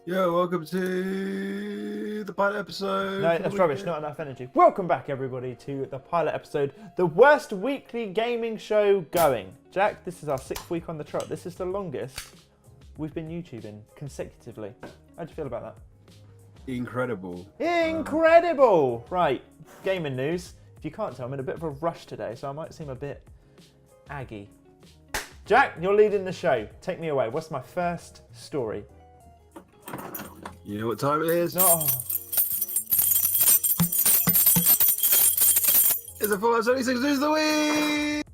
Yo, welcome to the pilot episode. No, for the that's rubbish. weekend. Not enough energy. Welcome back, everybody, to the pilot episode, the worst weekly gaming show going. Jack, this is our 6th week on the trot. This is the longest we've been YouTubing consecutively. How do you feel about that? Incredible. Incredible! Right, gaming news. If you can't tell, I'm in a bit of a rush today, so I might seem a bit aggy. Jack, you're leading the show. Take me away. What's my first story? You know what time it is? No. It's the Fallout 76 News of the Week!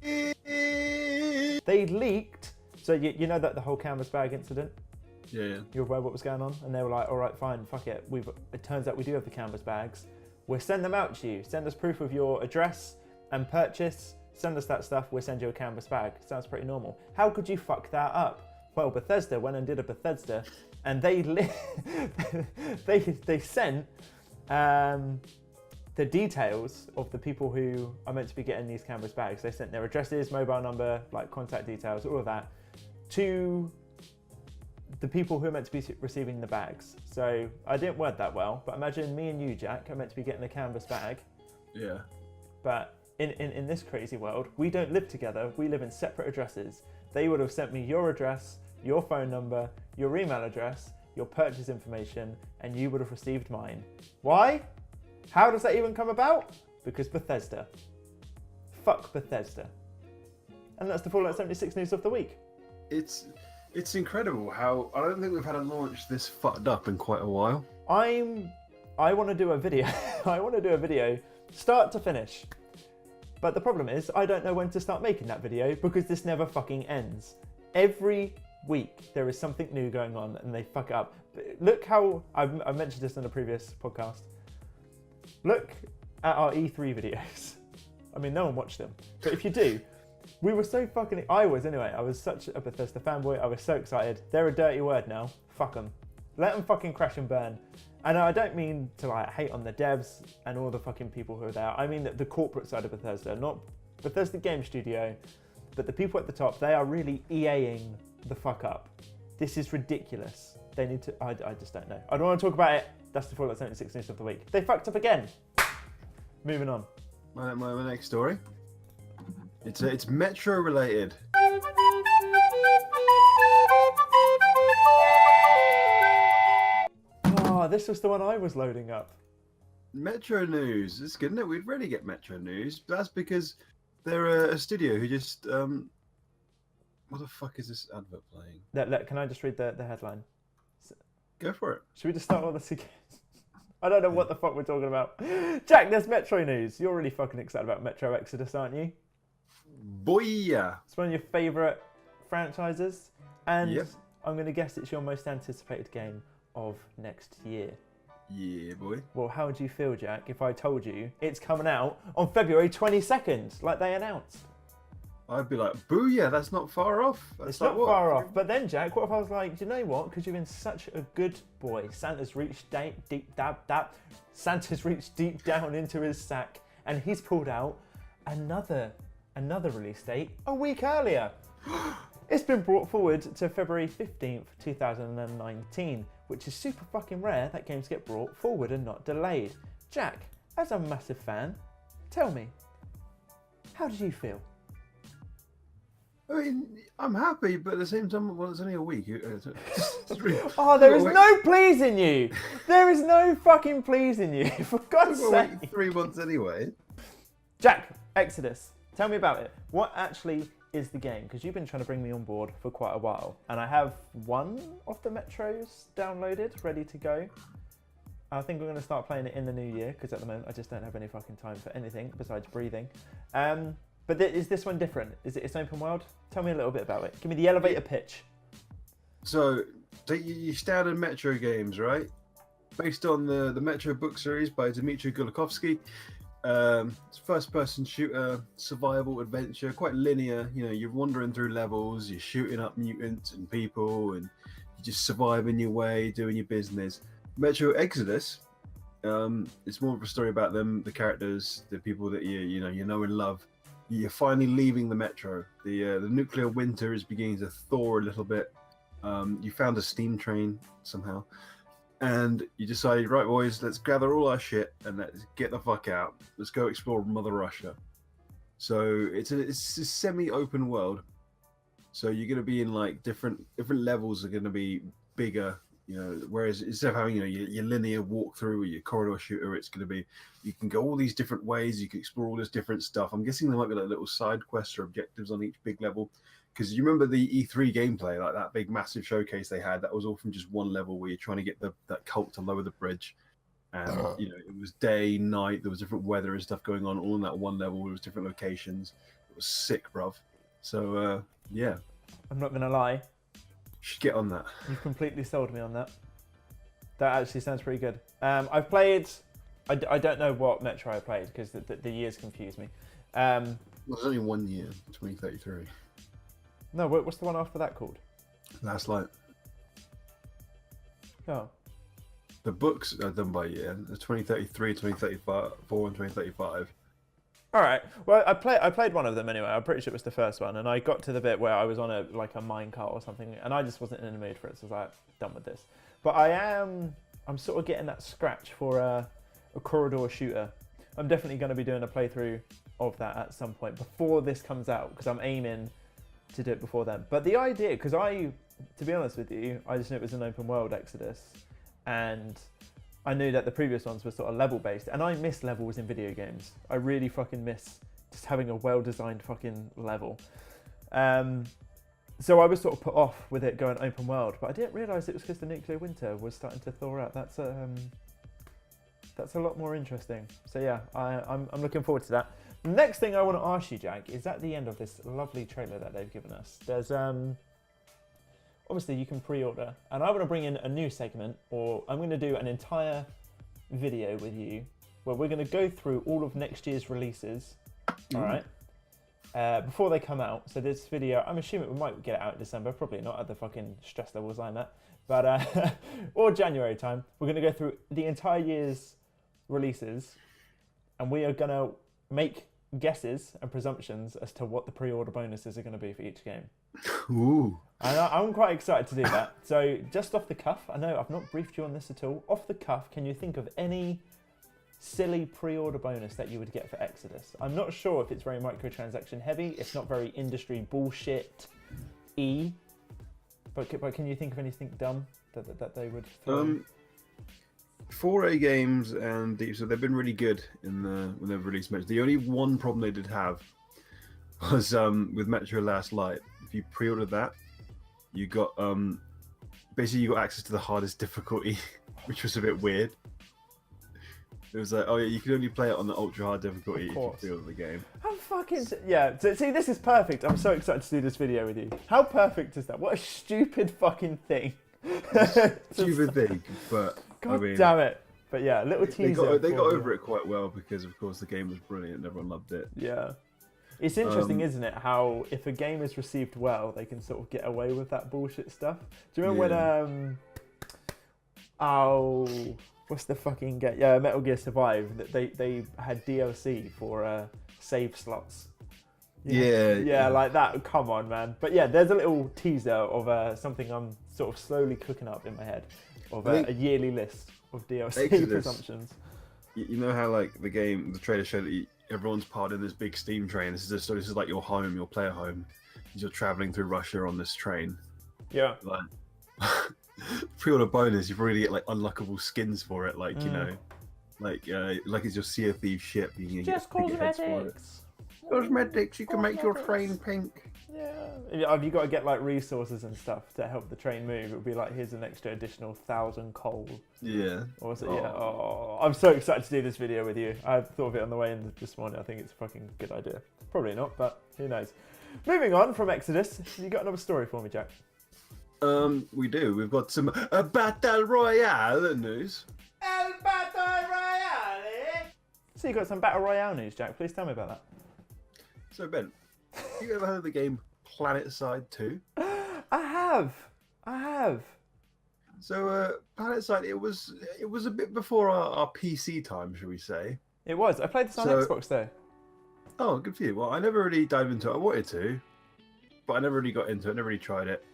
They leaked. So you know that the whole canvas bag incident? Yeah. You're aware what was going on? And they were like, all right, fine, fuck it. It turns out we do have the canvas bags. We'll send them out to you. Send us proof of your address and purchase. Send us that stuff. We'll send you a canvas bag. Sounds pretty normal. How could you fuck that up? Well, Bethesda went and did a Bethesda, and they sent the details of the people who are meant to be getting these canvas bags. They sent their addresses, mobile number, like contact details, all of that, to the people who are meant to be receiving the bags. So I didn't word that well, but imagine me and you, Jack, are meant to be getting a canvas bag. Yeah. But in this crazy world, we don't live together. We live in separate addresses. They would have sent me your address, your phone number, your email address, your purchase information, and you would have received mine. Why? How does that even come about? Because Bethesda. Fuck Bethesda. And that's the Fallout 76 news of the week. It's incredible how I don't think we've had a launch this fucked up in quite a while. I want to do a video. I want to do a video start to finish. But the problem is I don't know when to start making that video because this never fucking ends. Every week there is something new going on and they fuck it up. Look how I mentioned this in a previous podcast. Look at our E3 videos. I mean, no one watched them, but if you do, we were so fucking. I was such a Bethesda fanboy. I was so excited. They're a dirty word now. Fuck them. Let them fucking crash and burn. And I don't mean to like hate on the devs and all the fucking people who are there. I mean the corporate side of Bethesda, not Bethesda Game Studio, but the people at the top. They are really EAing the fuck up. This is ridiculous. They need to. I just don't know. I don't want to talk about it. That's the Fallout 76 news of the week. They fucked up again. Moving on. My next story. It's Metro related. Oh, this was the one I was loading up. Metro news. It's good, isn't it? We'd rarely get Metro news. That's because they're a studio who just what the fuck is this advert playing? Can I just read the headline? Go for it. Should we just start all this again? I don't know what the fuck we're talking about. Jack, there's Metro news. You're really fucking excited about Metro Exodus, aren't you? Boya! It's one of your favourite franchises. And Yep. I'm going to guess it's your most anticipated game of next year. Yeah, boy. Well, how would you feel, Jack, if I told you it's coming out on February 22nd, like they announced? I'd be like, booyah, that's not far off. That's It's like not what? far off. But then, Jack, what if I was like, do you know what? Because you've been such a good boy. Santa's reached Santa's reached deep down into his sack, and he's pulled out another release date a week earlier. It's been brought forward to February 15th, 2019, which is super fucking rare that games get brought forward and not delayed. Jack, as a massive fan, tell me, how did you feel? I mean, I'm happy, but at the same time, well, it's only a week. Oh, there is no pleasing you. There is no fucking pleasing you, for God's Well, sake. 3 months anyway. Jack, Exodus, tell me about it. What actually is the game? Because you've been trying to bring me on board for quite a while, and I have one of the Metros downloaded, ready to go. I think we're going to start playing it in the new year, because at the moment I just don't have any fucking time for anything besides breathing. But is this one different? Is it its open world? Tell me a little bit about it. Give me the elevator pitch. So you standard Metro games, right? Based on the Metro book series by Dmitry Gulakovsky. It's first-person shooter, survival adventure, quite linear. You know, you're wandering through levels, you're shooting up mutants and people, and you're just surviving your way, doing your business. Metro Exodus, it's more of a story about them, the characters, the people that you know and love. You're finally leaving the Metro. The nuclear winter is beginning to thaw a little bit. You found a steam train somehow. and you decided, right, boys, let's gather all our shit and let's get the fuck out. Let's go explore Mother Russia. So it's a semi-open world. So you're going to be in like different levels are going to be bigger, you know. Whereas instead of having your linear walkthrough or your corridor shooter, it's going to be you can go all these different ways. You can explore all this different stuff. I'm guessing there might be like little side quests or objectives on each big level. Because you remember the E3 gameplay, like that big massive showcase they had, that was all from just one level where you're trying to get that cult to lower the bridge. And you know, it was day, night, there was different weather and stuff going on all in that one level. There was different locations. It was sick, bruv. So yeah. I'm not gonna lie. You should get on that. You've completely sold me on that. That actually sounds pretty good. I've played. I don't know what Metro I played because the years confuse me. Well, there's only 1 year, 2033. No, what's the one after that called? Last Light. Oh. The books are done by year. The 2033, 2034, and 2035. All right. Well, I played one of them anyway. I'm pretty sure it was the first one, and I got to the bit where I was on a minecart or something, and I just wasn't in the mood for it, so I was like, done with this. But I'm sort of getting that scratch for a corridor shooter. I'm definitely going to be doing a playthrough of that at some point before this comes out, because I'm aiming to do it before then. But the idea, because to be honest with you, I just knew it was an open world Exodus, and I knew that the previous ones were sort of level based, and I miss levels in video games. I really fucking miss just having a well designed fucking level. So I was sort of put off with it going open world, but I didn't realise it was because the nuclear winter was starting to thaw out. That's a lot more interesting. So yeah, I'm looking forward to that. The next thing I want to ask you, Jack, is at the end of this lovely trailer that they've given us, there's obviously you can pre-order, and I want to bring in a new segment, or I'm going to do an entire video with you where we're going to go through all of next year's releases, all right, before they come out. So this video, I'm assuming we might get it out in December, probably not at the fucking stress levels I'm at, but or January time. We're going to go through the entire year's releases, and we are going to make guesses and presumptions as to what the pre-order bonuses are going to be for each game. Ooh. And I'm quite excited to do that. So just off the cuff, I know I've not briefed you on this at all. Off the cuff, can you think of any silly pre-order bonus that you would get for Exodus? I'm not sure if it's very microtransaction heavy. It's not very industry bullshit-y. But can you think of anything dumb that they would throw in? 4A games and Deep, so they've been really good when they've released Metro. The only one problem they did have was with Metro Last Light. If you pre-ordered that, you got basically you got access to the hardest difficulty, which was a bit weird. It was like, oh yeah, you can only play it on the ultra hard difficulty if you pre-order the game. How fucking yeah! So, see, this is perfect. I'm so excited to do this video with you. How perfect is that? What a stupid fucking thing. Stupid thing, but God I mean, damn it! But yeah, little teaser. They got over it quite well because, of course, the game was brilliant and everyone loved it. Yeah. It's interesting, isn't it, how if a game is received well, they can sort of get away with that bullshit stuff. Do you remember when, what's the fucking game? Yeah, Metal Gear Survive, they had DLC for save slots. Yeah, like that. Come on, man. But yeah, there's a little teaser of something I'm sort of slowly cooking up in my head, of a yearly list of DLC presumptions. You know how like the trailer showed that everyone's part in this big steam train. This is like your home, your player home. You're traveling through Russia on this train. Yeah. Like pre-order bonus, you probably get like unlockable skins for it, like you know, like it's your Sea of Thieves ship. You can just cosmetics. Cosmetics, you can make your train pink. Yeah. Have you got to get like resources and stuff to help the train move? It would be like, here's an extra additional 1,000 coal. Yeah. Or was it? Yeah. Oh, I'm so excited to do this video with you. I thought of it on the way in this morning. I think it's a fucking good idea. Probably not, but who knows. Moving on from Exodus, you got another story for me, Jack? We do. We've got some Battle Royale news. El Battle Royale. So you got some Battle Royale news, Jack. Please tell me about that. So Ben, have you ever heard of the game Planetside 2? I have. So Planetside, it was a bit before our PC time, shall we say? It was. I played this on Xbox though. Oh, good for you. Well, I never really dived into it. I wanted to, but I never really got into it. Never really tried it.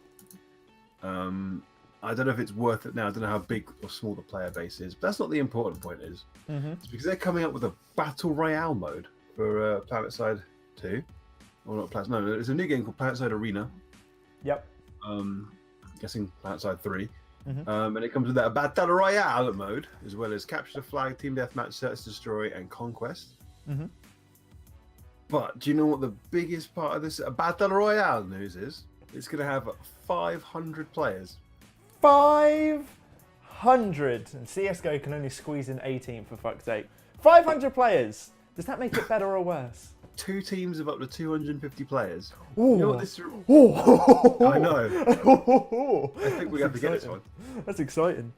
I don't know if it's worth it now. I don't know how big or small the player base is, but that's not the important point. It's because they're coming up with a battle royale mode for Planetside 2. Or not Planetside. No, it's a new game called Planetside Arena. Yep. I'm guessing Planetside 3. And it comes with that battle royale mode, as well as capture the flag, team deathmatch, search, destroy, and conquest. But do you know what the biggest part of this battle royale news is? It's going to have 500 players. 500! And CSGO can only squeeze in 18, for fuck's sake. 500 players! Does that make it better or worse? 2 teams of up to 250 players. Ooh. You know what this? Ooh. I know. I think we have to get this one. That's exciting.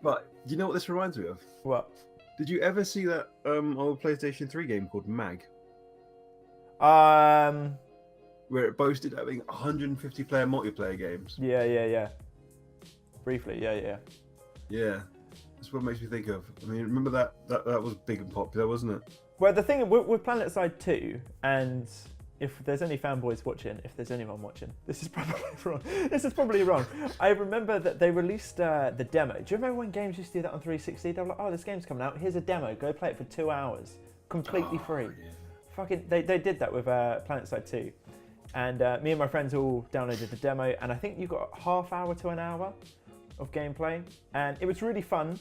But do you know what this reminds me of? What? Did you ever see that old PlayStation 3 game called Mag? Where it boasted having 150 player multiplayer games. Yeah. Briefly, yeah. Yeah. That's what it makes me think of. I mean, remember that was big and popular, wasn't it? Well, the thing with Planetside 2, and if there's any fanboys watching, if there's anyone watching, this is probably wrong. I remember that they released the demo. Do you remember when games used to do that on 360? They were like, oh, this game's coming out. Here's a demo. Go play it for 2 hours. Completely free. Yeah. Fucking, they did that with Planetside 2. And me and my friends all downloaded the demo, and I think you got half hour to an hour of gameplay. And it was really fun.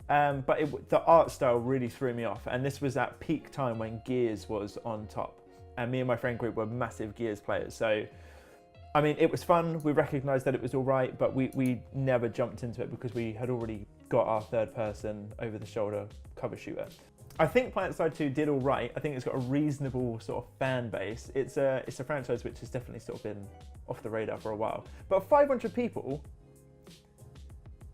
But the art style really threw me off, and this was at peak time when Gears was on top, and me and my friend group were massive Gears players. So, I mean, it was fun. We recognised that it was all right, but we never jumped into it because we had already got our third-person over-the-shoulder cover shooter. I think Planetside 2 did all right. I think it's got a reasonable sort of fan base. It's a franchise which has definitely sort of been off the radar for a while. But 500 people,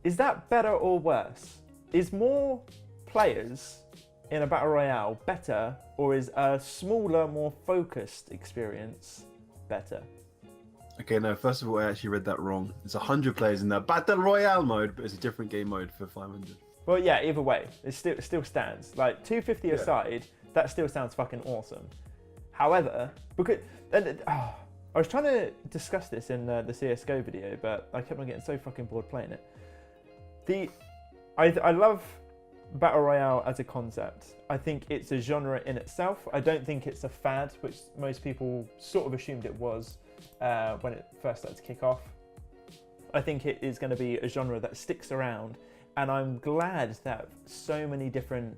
is that better or worse? Is more players in a battle royale better, or is a smaller, more focused experience better? Okay, no, first of all, I actually read that wrong. It's 100 players in the battle royale mode, but it's a different game mode for 500. Well, yeah, either way, it still stands. Like, 250 aside, that still sounds fucking awesome. However, because I was trying to discuss this in the CSGO video, but I kept on getting so fucking bored playing it. I love Battle Royale as a concept. I think it's a genre in itself. I don't think it's a fad, which most people sort of assumed it was when it first started to kick off. I think it is going to be a genre that sticks around, and I'm glad that so many different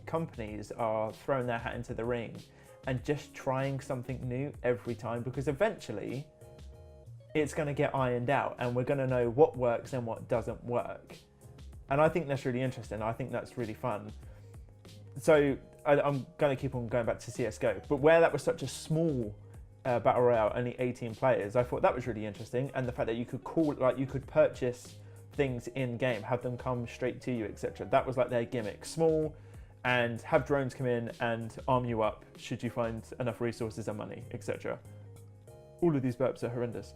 companies are throwing their hat into the ring and just trying something new every time, because eventually it's going to get ironed out and we're going to know what works and what doesn't work. And I think that's really interesting. I think that's really fun. So I'm going to keep on going back to CSGO. But where that was such a small battle royale, only 18 players, I thought that was really interesting. And the fact that you could purchase things in game, have them come straight to you, etc. That was like their gimmick. Small, and have drones come in and arm you up should you find enough resources and money, etc. All of these burps are horrendous.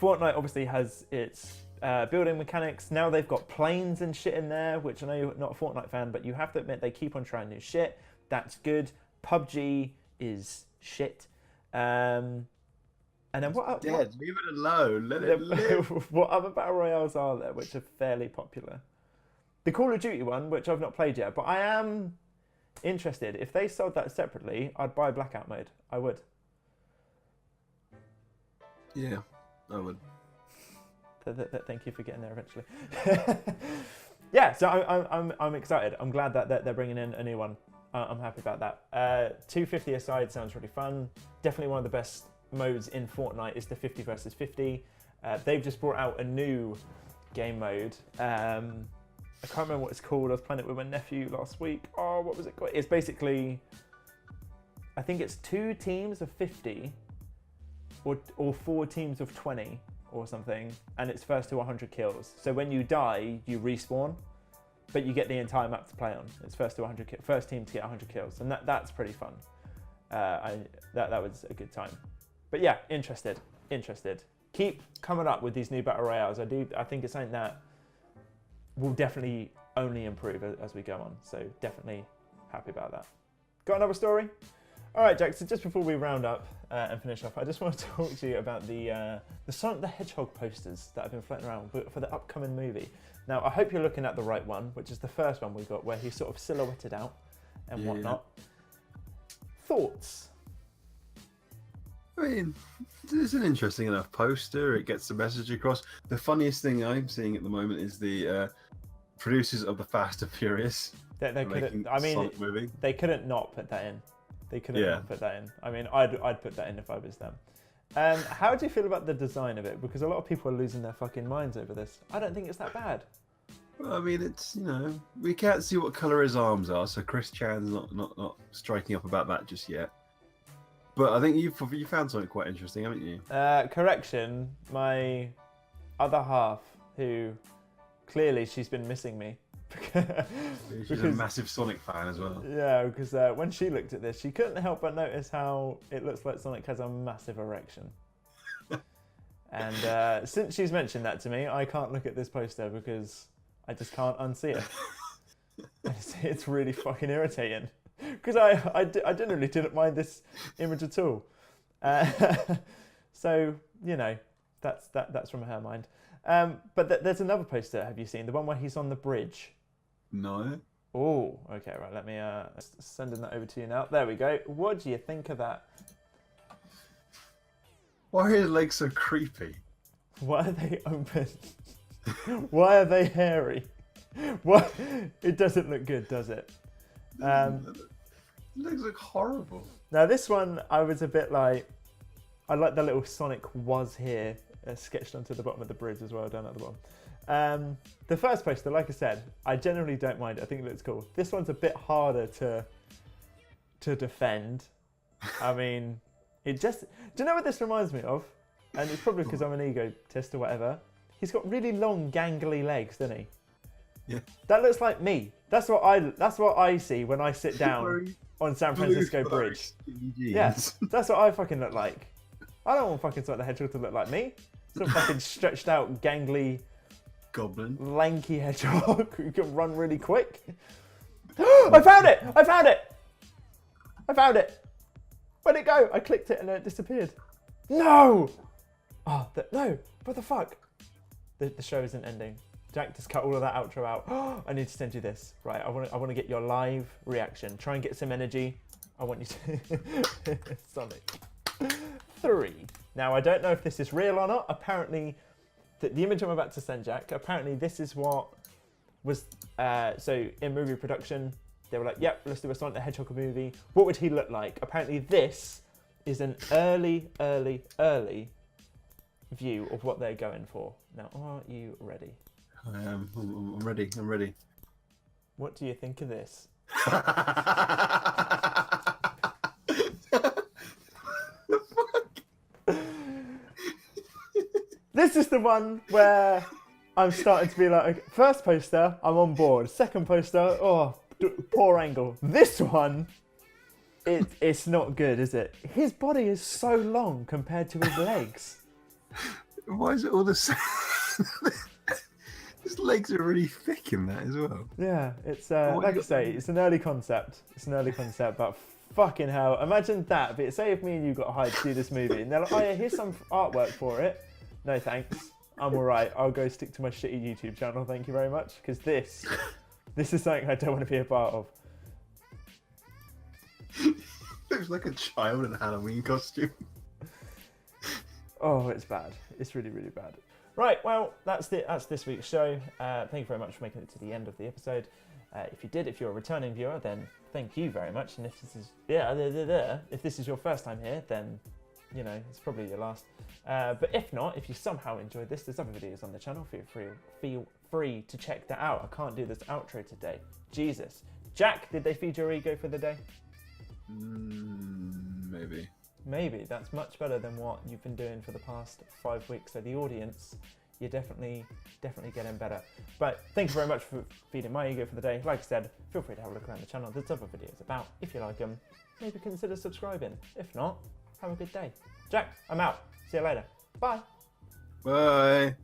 Fortnite obviously has its building mechanics. Now they've got planes and shit in there, which I know you're not a Fortnite fan, but you have to admit they keep on trying new shit. That's good. PUBG is shit. And then what? Leave it alone. Let it live. What other battle royales are there which are fairly popular? The Call of Duty one, which I've not played yet, but I am interested. If they sold that separately, I'd buy Blackout mode. I would. Yeah, I would. Thank you for getting there eventually. Yeah, so I'm excited. I'm glad that they're bringing in a new one. I'm happy about that. 250 aside sounds really fun. Definitely one of the best modes in Fortnite is the 50 versus 50. They've just brought out a new game mode. I can't remember what it's called. I was playing it with my nephew last week. Oh, what was it called? It's basically, I think it's 2 teams of 50 or 4 teams of 20 or something, and it's first to 100 kills. So when you die, you respawn, but you get the entire map to play on. It's first to 100 first team to get 100 kills, and that's pretty fun. That was a good time. But yeah, interested. Keep coming up with these new battle royales. I think it's something that will definitely only improve as we go on. So definitely happy about that. Got another story? All right, Jack. So just before we round up, and finish off, I just want to talk to you about the Sonic the Hedgehog posters that have been floating around for the upcoming movie. Now, I hope you're looking at the right one, which is the first one we got, where he's sort of silhouetted out and whatnot. Thoughts? I mean, it's an interesting enough poster. It gets the message across. The funniest thing I'm seeing at the moment is the producers of the Fast and Furious. They couldn't. I mean, Sonic movie. They couldn't not put that in. They couldn't not put that in. I mean, I'd put that in if I was them. How do you feel about the design of it? Because a lot of people are losing their fucking minds over this. I don't think it's that bad. Well, I mean, it's, we can't see what colour his arms are, so Chris Chan's not striking up about that just yet. But I think you found something quite interesting, haven't you? Correction, my other half, who clearly she's been missing me. She's a massive Sonic fan as well. Yeah, because when she looked at this, she couldn't help but notice how it looks like Sonic has a massive erection. And since she's mentioned that to me, I can't look at this poster because I just can't unsee it. It's really fucking irritating. Because I generally didn't mind this image at all. So, that's from her mind. But there's another poster, have you seen? The one where he's on the bridge. No. Oh, okay, right. Let me sending that over to you now. There we go. What do you think of that? Why are his legs so creepy? Why are they open? Why are they hairy? What? It doesn't look good, does it? Legs look horrible. Now this one, I was a bit like, I like the little Sonic was here sketched onto the bottom of the bridge as well, down at the bottom. The first poster, like I said, I generally don't mind it. I think it looks cool. This one's a bit harder to defend. I mean, it just... Do you know what this reminds me of? And it's probably because I'm an egotist or whatever. He's got really long, gangly legs, doesn't he? Yeah. That looks like me. That's what I see when I sit down on San Francisco Bridge. Yes, that's what I fucking look like. I don't want fucking Sonic the Hedgehog to look like me. Some fucking stretched out, gangly, goblin, lanky hedgehog who can run really quick. I found it! I found it! I found it! Where'd it go? I clicked it and it disappeared. No! Oh, no! What the fuck? The show isn't ending. Jack, just cut all of that outro out. I need to send you this. Right, I want to get your live reaction. Try and get some energy. I want you to... Sonic 3. Now, I don't know if this is real or not. Apparently, the image I'm about to send Jack, apparently this is what was... so, in movie production, they were like, yep, let's do a Sonic the Hedgehog movie. What would he look like? Apparently, this is an early view of what they're going for. Now, are you ready? I am. I'm ready. I'm ready. What do you think of this? This is the one where I'm starting to be like, okay, first poster, I'm on board. Second poster, oh, poor angle. This one, it's not good, is it? His body is so long compared to his legs. Why is it all the same? His legs are really thick in that as well. Yeah, it's like I say, it's an early concept. It's an early concept, but fucking hell, imagine that. But say if me and you got hired to do this movie, and they're like, oh yeah, here's some artwork for it. No thanks, I'm all right. I'll go stick to my shitty YouTube channel. Thank you very much, because this is something I don't want to be a part of. Looks like a child in a Halloween costume. Oh, it's bad. It's really, really bad. Right, well, that's this week's show. Thank you very much for making it to the end of the episode. If you're a returning viewer, then thank you very much. And if this is if this is your first time here, then it's probably your last. But if not, if you somehow enjoyed this, there's other videos on the channel. Feel free to check that out. I can't do this outro today. Jesus, Jack, did they feed your ego for the day? Maybe. Maybe. That's much better than what you've been doing for the past 5 weeks. So the audience, you're definitely getting better. But thank you very much for feeding my ego for the day. Like I said, feel free to have a look around the channel. There's other videos about. If you like them, maybe consider subscribing. If not, have a good day. Jack, I'm out. See you later. Bye. Bye.